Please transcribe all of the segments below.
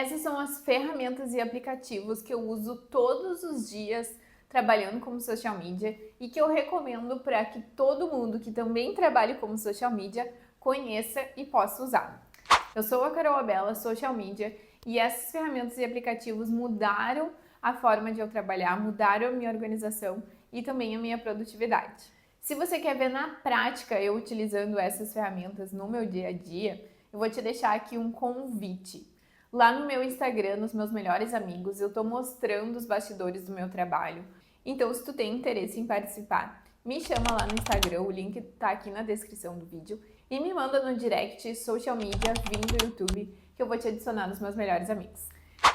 Essas são as ferramentas e aplicativos que eu uso todos os dias trabalhando como social media e que eu recomendo para que todo mundo que também trabalhe como social media conheça e possa usar. Eu sou a Carol Abella, social media, e essas ferramentas e aplicativos mudaram a forma de eu trabalhar, mudaram a minha organização e também a minha produtividade. Se você quer ver na prática eu utilizando essas ferramentas no meu dia a dia, eu vou te deixar aqui um convite. Lá no meu Instagram, nos meus melhores amigos, eu tô mostrando os bastidores do meu trabalho. Então, se tu tem interesse em participar, me chama lá no Instagram, o link tá aqui na descrição do vídeo, e me manda no direct social media vindo do YouTube, que eu vou te adicionar nos meus melhores amigos.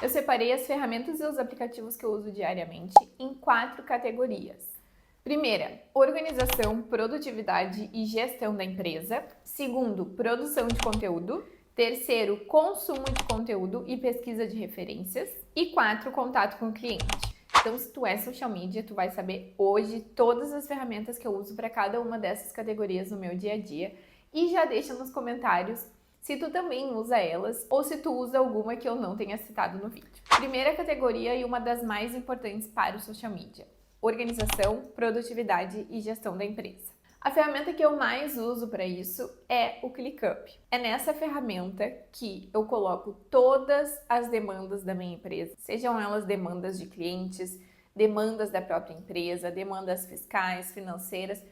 Eu separei as ferramentas e os aplicativos que eu uso diariamente em 4 categorias. Primeira, organização, produtividade e gestão da empresa. Segundo, produção de conteúdo. Terceiro, consumo de conteúdo e pesquisa de referências. E 4, contato com o cliente. Então, se tu é social media, tu vai saber hoje todas as ferramentas que eu uso para cada uma dessas categorias no meu dia a dia. E já deixa nos comentários se tu também usa elas ou se tu usa alguma que eu não tenha citado no vídeo. Primeira categoria e uma das mais importantes para o social media: organização, produtividade e gestão da empresa. A ferramenta que eu mais uso para isso é o ClickUp. É nessa ferramenta que eu coloco todas as demandas da minha empresa, sejam elas demandas de clientes, demandas da própria empresa, demandas fiscais, financeiras,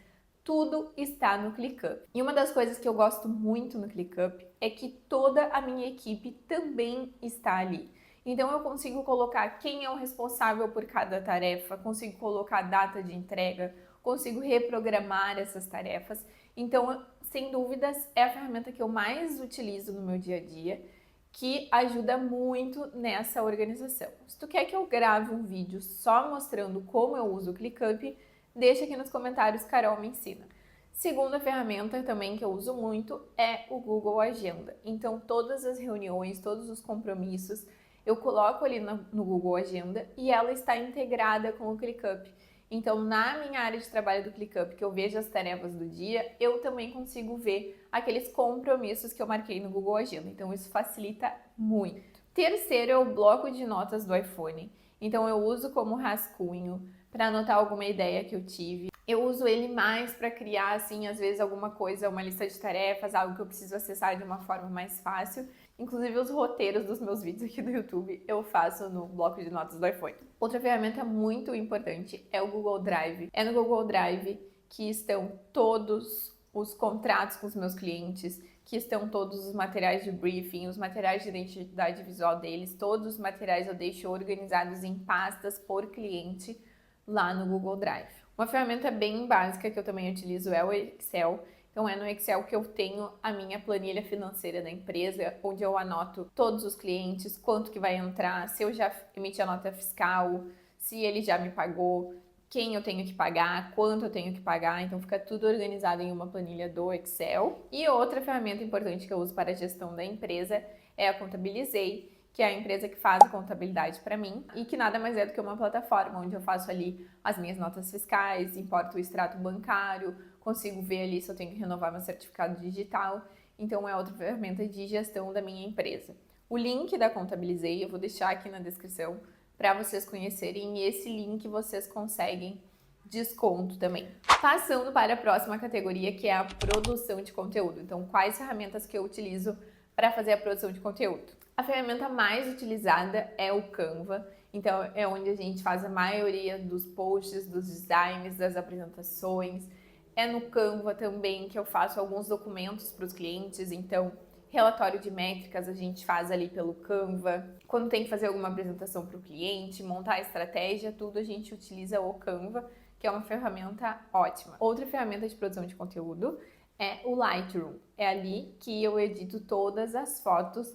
tudo está no ClickUp. E uma das coisas que eu gosto muito no ClickUp é que toda a minha equipe também está ali. Então eu consigo colocar quem é o responsável por cada tarefa, consigo colocar a data de entrega, consigo reprogramar essas tarefas. Então, sem dúvidas, é a ferramenta que eu mais utilizo no meu dia a dia, que ajuda muito nessa organização. Se tu quer que eu grave um vídeo só mostrando como eu uso o ClickUp, deixa aqui nos comentários, Carol me ensina. Segunda ferramenta também que eu uso muito é o Google Agenda. Então, todas as reuniões, todos os compromissos, eu coloco ali no Google Agenda e ela está integrada com o ClickUp. Então, na minha área de trabalho do ClickUp, que eu vejo as tarefas do dia, eu também consigo ver aqueles compromissos que eu marquei no Google Agenda. Então, isso facilita muito. Terceiro é o bloco de notas do iPhone. Então, eu uso como rascunho para anotar alguma ideia que eu tive. Eu uso ele mais para criar, assim, às vezes alguma coisa, uma lista de tarefas, algo que eu preciso acessar de uma forma mais fácil. Inclusive os roteiros dos meus vídeos aqui do YouTube eu faço no bloco de notas do iPhone. Outra ferramenta muito importante é o Google Drive. É no Google Drive que estão todos os contratos com os meus clientes, que estão todos os materiais de briefing, os materiais de identidade visual deles, todos os materiais eu deixo organizados em pastas por cliente lá no Google Drive. Uma ferramenta bem básica que eu também utilizo é o Excel. Então é no Excel que eu tenho a minha planilha financeira da empresa, onde eu anoto todos os clientes, quanto que vai entrar, se eu já emiti a nota fiscal, se ele já me pagou, quem eu tenho que pagar, quanto eu tenho que pagar. Então fica tudo organizado em uma planilha do Excel. E outra ferramenta importante que eu uso para a gestão da empresa é a Contabilizei, que é a empresa que faz a contabilidade para mim e que nada mais é do que uma plataforma onde eu faço ali as minhas notas fiscais, importo o extrato bancário, consigo ver ali se eu tenho que renovar meu certificado digital. Então é outra ferramenta de gestão da minha empresa. O link da Contabilizei eu vou deixar aqui na descrição para vocês conhecerem, e esse link vocês conseguem desconto também. Passando para a próxima categoria, que é a produção de conteúdo. Então, quais ferramentas que eu utilizo para fazer a produção de conteúdo? A ferramenta mais utilizada é o Canva. Então, é onde a gente faz a maioria dos posts, dos designs, das apresentações. É no Canva também que eu faço alguns documentos para os clientes. Então, relatório de métricas a gente faz ali pelo Canva. Quando tem que fazer alguma apresentação para o cliente, montar a estratégia, tudo a gente utiliza o Canva, que é uma ferramenta ótima. Outra ferramenta de produção de conteúdo é o Lightroom. É ali que eu edito todas as fotos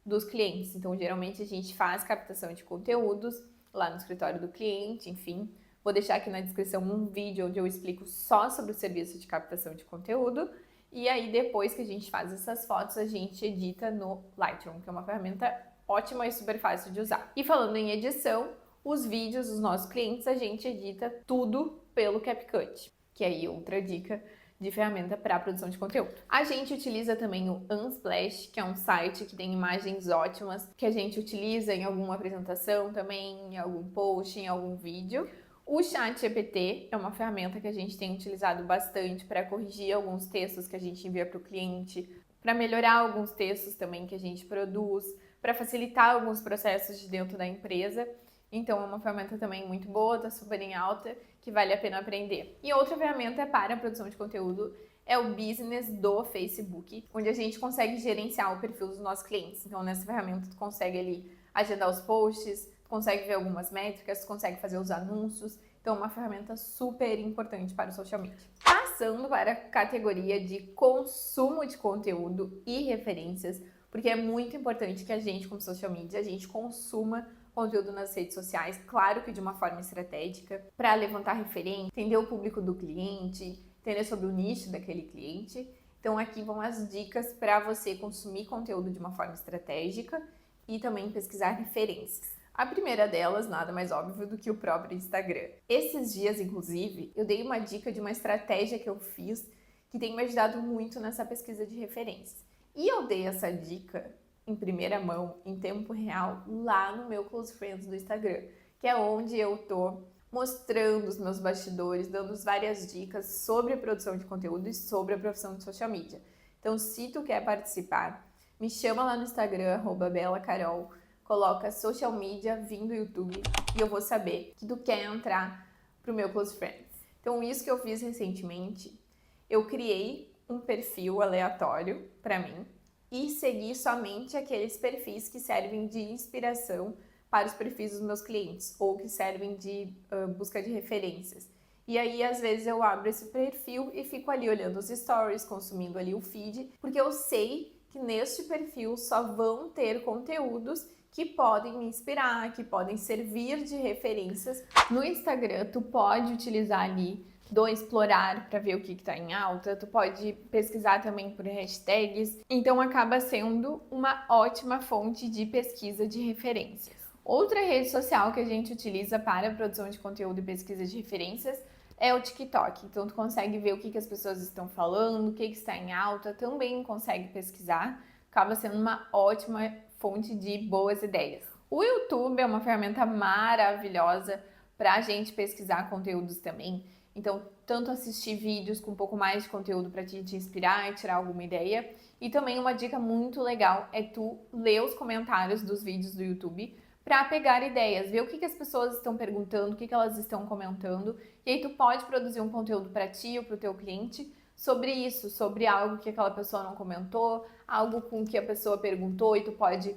dos clientes. Então, geralmente a gente faz captação de conteúdos lá no escritório do cliente, enfim. Vou deixar aqui na descrição um vídeo onde eu explico só sobre o serviço de captação de conteúdo. E aí, depois que a gente faz essas fotos, a gente edita no Lightroom, que é uma ferramenta ótima e super fácil de usar. E falando em edição, os vídeos dos nossos clientes, a gente edita tudo pelo CapCut, que aí outra dica de ferramenta para produção de conteúdo. A gente utiliza também o Unsplash, que é um site que tem imagens ótimas, que a gente utiliza em alguma apresentação também, em algum post, em algum vídeo. O ChatGPT é uma ferramenta que a gente tem utilizado bastante para corrigir alguns textos que a gente envia para o cliente, para melhorar alguns textos também que a gente produz, para facilitar alguns processos de dentro da empresa. Então é uma ferramenta também muito boa, está super em alta, que vale a pena aprender. E outra ferramenta para a produção de conteúdo é o Business do Facebook, onde a gente consegue gerenciar o perfil dos nossos clientes. Então nessa ferramenta tu consegue ali agendar os posts, tu consegue ver algumas métricas, tu consegue fazer os anúncios. Então é uma ferramenta super importante para o social media. Passando para a categoria de consumo de conteúdo e referências, porque é muito importante que a gente, como social media, a gente consuma conteúdo nas redes sociais, claro que de uma forma estratégica, para levantar referência, entender o público do cliente, entender sobre o nicho daquele cliente. Então aqui vão as dicas para você consumir conteúdo de uma forma estratégica e também pesquisar referências. A primeira delas, nada mais óbvio do que o próprio Instagram. Esses dias, inclusive, eu dei uma dica de uma estratégia que eu fiz que tem me ajudado muito nessa pesquisa de referências. E eu dei essa dica em primeira mão, em tempo real, lá no meu Close Friends do Instagram, que é onde eu tô mostrando os meus bastidores, dando várias dicas sobre a produção de conteúdo e sobre a profissão de social media. Então, se tu quer participar, me chama lá no Instagram, @belacarol, coloca social media, vim do YouTube, e eu vou saber que tu quer entrar pro meu Close Friends. Então, isso que eu fiz recentemente, eu criei um perfil aleatório para mim, e seguir somente aqueles perfis que servem de inspiração para os perfis dos meus clientes ou que servem de busca de referências. E aí, às vezes, eu abro esse perfil e fico ali olhando os stories, consumindo ali o feed, porque eu sei que neste perfil só vão ter conteúdos que podem me inspirar, que podem servir de referências. No Instagram, tu pode utilizar ali do explorar para ver o que está em alta, tu pode pesquisar também por hashtags, então acaba sendo uma ótima fonte de pesquisa de referências. Outra rede social que a gente utiliza para a produção de conteúdo e pesquisa de referências é o TikTok, então tu consegue ver o que as pessoas estão falando, o que está em alta, também consegue pesquisar, acaba sendo uma ótima fonte de boas ideias. O YouTube é uma ferramenta maravilhosa para a gente pesquisar conteúdos também. Então, tanto assistir vídeos com um pouco mais de conteúdo para te inspirar e tirar alguma ideia. E também uma dica muito legal é tu ler os comentários dos vídeos do YouTube para pegar ideias, ver o que as pessoas estão perguntando, o que elas estão comentando. E aí tu pode produzir um conteúdo para ti ou para o teu cliente sobre isso, sobre algo que aquela pessoa não comentou, algo com que a pessoa perguntou e tu pode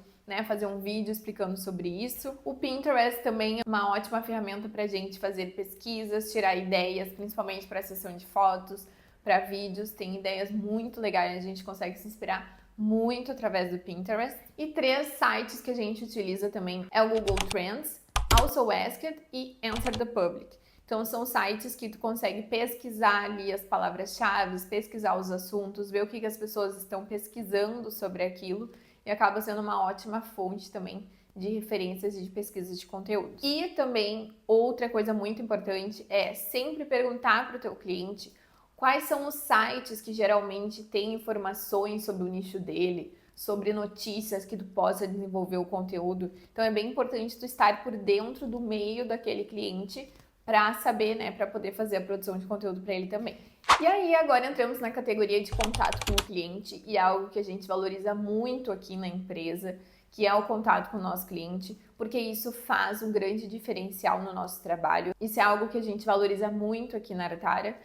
fazer um vídeo explicando sobre isso. O Pinterest também é uma ótima ferramenta para a gente fazer pesquisas, tirar ideias, principalmente para sessão de fotos, para vídeos. Tem ideias muito legais, a gente consegue se inspirar muito através do Pinterest. E 3 sites que a gente utiliza também é o Google Trends, Also Asked e Answer the Public. Então são sites que tu consegue pesquisar ali as palavras-chave, pesquisar os assuntos, ver o que as pessoas estão pesquisando sobre aquilo, e acaba sendo uma ótima fonte também de referências e de pesquisa de conteúdo. E também outra coisa muito importante é sempre perguntar para o teu cliente quais são os sites que geralmente têm informações sobre o nicho dele, sobre notícias que tu possa desenvolver o conteúdo. Então é bem importante tu estar por dentro do meio daquele cliente para saber, para poder fazer a produção de conteúdo para ele também. E aí agora entramos na categoria de contato com o cliente, e é algo que a gente valoriza muito aqui na empresa, que é o contato com o nosso cliente, porque isso faz um grande diferencial no nosso trabalho. Isso é algo que a gente valoriza muito aqui na Artara,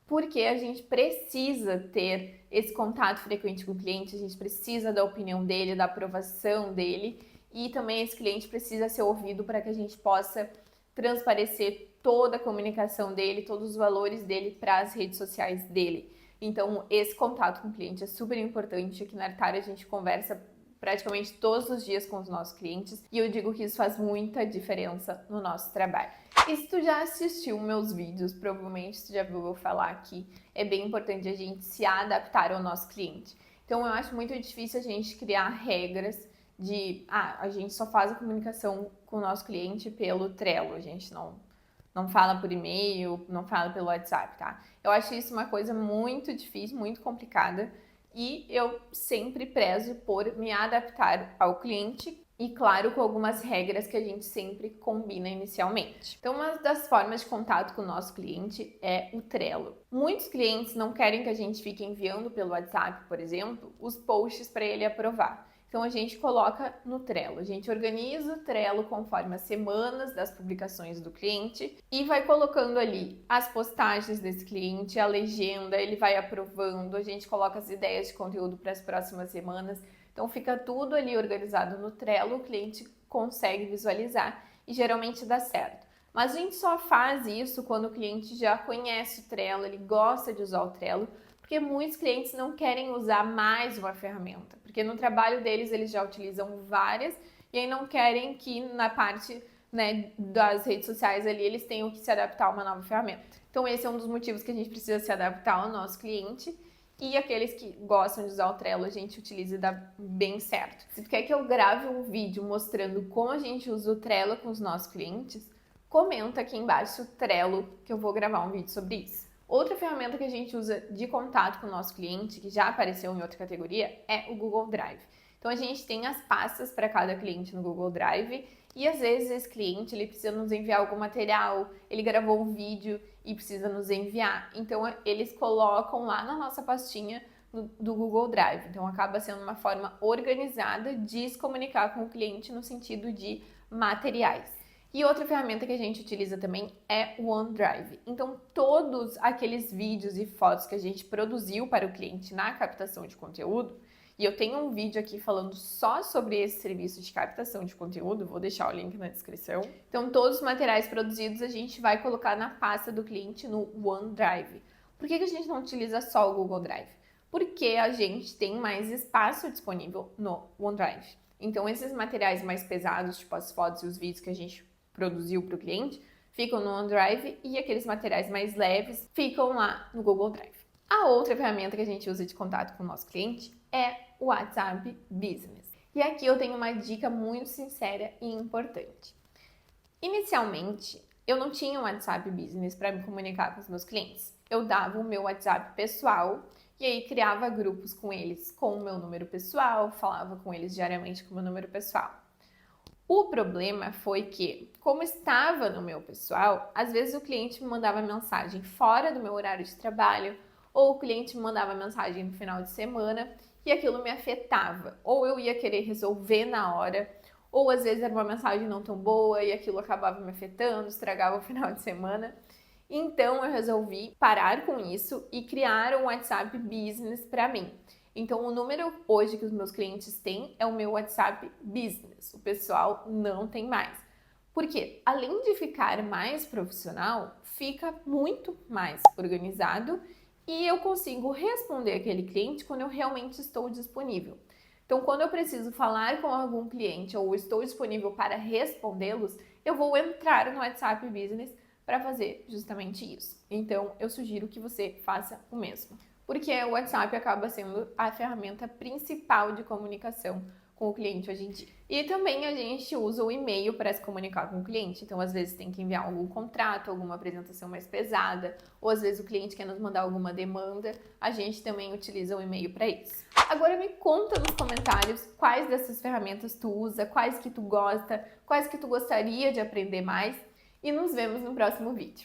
porque a gente precisa ter esse contato frequente com o cliente, a gente precisa da opinião dele, da aprovação dele, e também esse cliente precisa ser ouvido para que a gente possa transparecer toda a comunicação dele, todos os valores dele para as redes sociais dele. Então, esse contato com o cliente é super importante. Aqui na Artara a gente conversa praticamente todos os dias com os nossos clientes, e eu digo que isso faz muita diferença no nosso trabalho. E se tu já assistiu meus vídeos, provavelmente tu já viu eu falar que é bem importante a gente se adaptar ao nosso cliente. Então eu acho muito difícil a gente criar regras de a gente só faz a comunicação com o nosso cliente pelo Trello, a gente não não fala por e-mail, não fala pelo WhatsApp, tá? Eu acho isso uma coisa muito difícil, muito complicada e eu sempre prezo por me adaptar ao cliente e, claro, com algumas regras que a gente sempre combina inicialmente. Então, uma das formas de contato com o nosso cliente é o Trello. Muitos clientes não querem que a gente fique enviando pelo WhatsApp, por exemplo, os posts para ele aprovar. Então, a gente coloca no Trello. A gente organiza o Trello conforme as semanas das publicações do cliente e vai colocando ali as postagens desse cliente, a legenda, ele vai aprovando, a gente coloca as ideias de conteúdo para as próximas semanas. Então, fica tudo ali organizado no Trello, o cliente consegue visualizar e geralmente dá certo. Mas a gente só faz isso quando o cliente já conhece o Trello, ele gosta de usar o Trello, porque muitos clientes não querem usar mais uma ferramenta, porque no trabalho deles eles já utilizam várias e aí não querem que na parte, né, das redes sociais ali eles tenham que se adaptar a uma nova ferramenta. Então esse é um dos motivos que a gente precisa se adaptar ao nosso cliente e aqueles que gostam de usar o Trello a gente utiliza e dá bem certo. Se tu quer que eu grave um vídeo mostrando como a gente usa o Trello com os nossos clientes, comenta aqui embaixo o Trello que eu vou gravar um vídeo sobre isso. Outra ferramenta que a gente usa de contato com o nosso cliente, que já apareceu em outra categoria, é o Google Drive. Então a gente tem as pastas para cada cliente no Google Drive e às vezes esse cliente ele precisa nos enviar algum material, ele gravou um vídeo e precisa nos enviar. Então eles colocam lá na nossa pastinha do Google Drive. Então acaba sendo uma forma organizada de se comunicar com o cliente no sentido de materiais. E outra ferramenta que a gente utiliza também é o OneDrive. Então, todos aqueles vídeos e fotos que a gente produziu para o cliente na captação de conteúdo, e eu tenho um vídeo aqui falando só sobre esse serviço de captação de conteúdo, vou deixar o link na descrição. Então, todos os materiais produzidos a gente vai colocar na pasta do cliente no OneDrive. Por que a gente não utiliza só o Google Drive? Porque a gente tem mais espaço disponível no OneDrive. Então, esses materiais mais pesados, tipo as fotos e os vídeos que a gente produziu para o cliente, ficam no OneDrive e aqueles materiais mais leves ficam lá no Google Drive. A outra ferramenta que a gente usa de contato com o nosso cliente é o WhatsApp Business. E aqui eu tenho uma dica muito sincera e importante. Inicialmente, eu não tinha um WhatsApp Business para me comunicar com os meus clientes. Eu dava o meu WhatsApp pessoal e aí criava grupos com eles com o meu número pessoal, falava com eles diariamente com o meu número pessoal. O problema foi que, como estava no meu pessoal, às vezes o cliente me mandava mensagem fora do meu horário de trabalho, ou o cliente me mandava mensagem no final de semana e aquilo me afetava. Ou eu ia querer resolver na hora, ou às vezes era uma mensagem não tão boa e aquilo acabava me afetando, estragava o final de semana. Então eu resolvi parar com isso e criar um WhatsApp Business para mim. Então, o número hoje que os meus clientes têm é o meu WhatsApp Business. O pessoal não tem mais. Porque, além de ficar mais profissional, fica muito mais organizado e eu consigo responder aquele cliente quando eu realmente estou disponível. Então, quando eu preciso falar com algum cliente ou estou disponível para respondê-los, eu vou entrar no WhatsApp Business para fazer justamente isso. Então, eu sugiro que você faça o mesmo. Porque o WhatsApp acaba sendo a ferramenta principal de comunicação com o cliente hoje em dia. E também a gente usa o e-mail para se comunicar com o cliente. Então, às vezes tem que enviar algum contrato, alguma apresentação mais pesada, ou às vezes o cliente quer nos mandar alguma demanda, a gente também utiliza o e-mail para isso. Agora me conta nos comentários quais dessas ferramentas tu usa, quais que tu gosta, quais que tu gostaria de aprender mais, e nos vemos no próximo vídeo.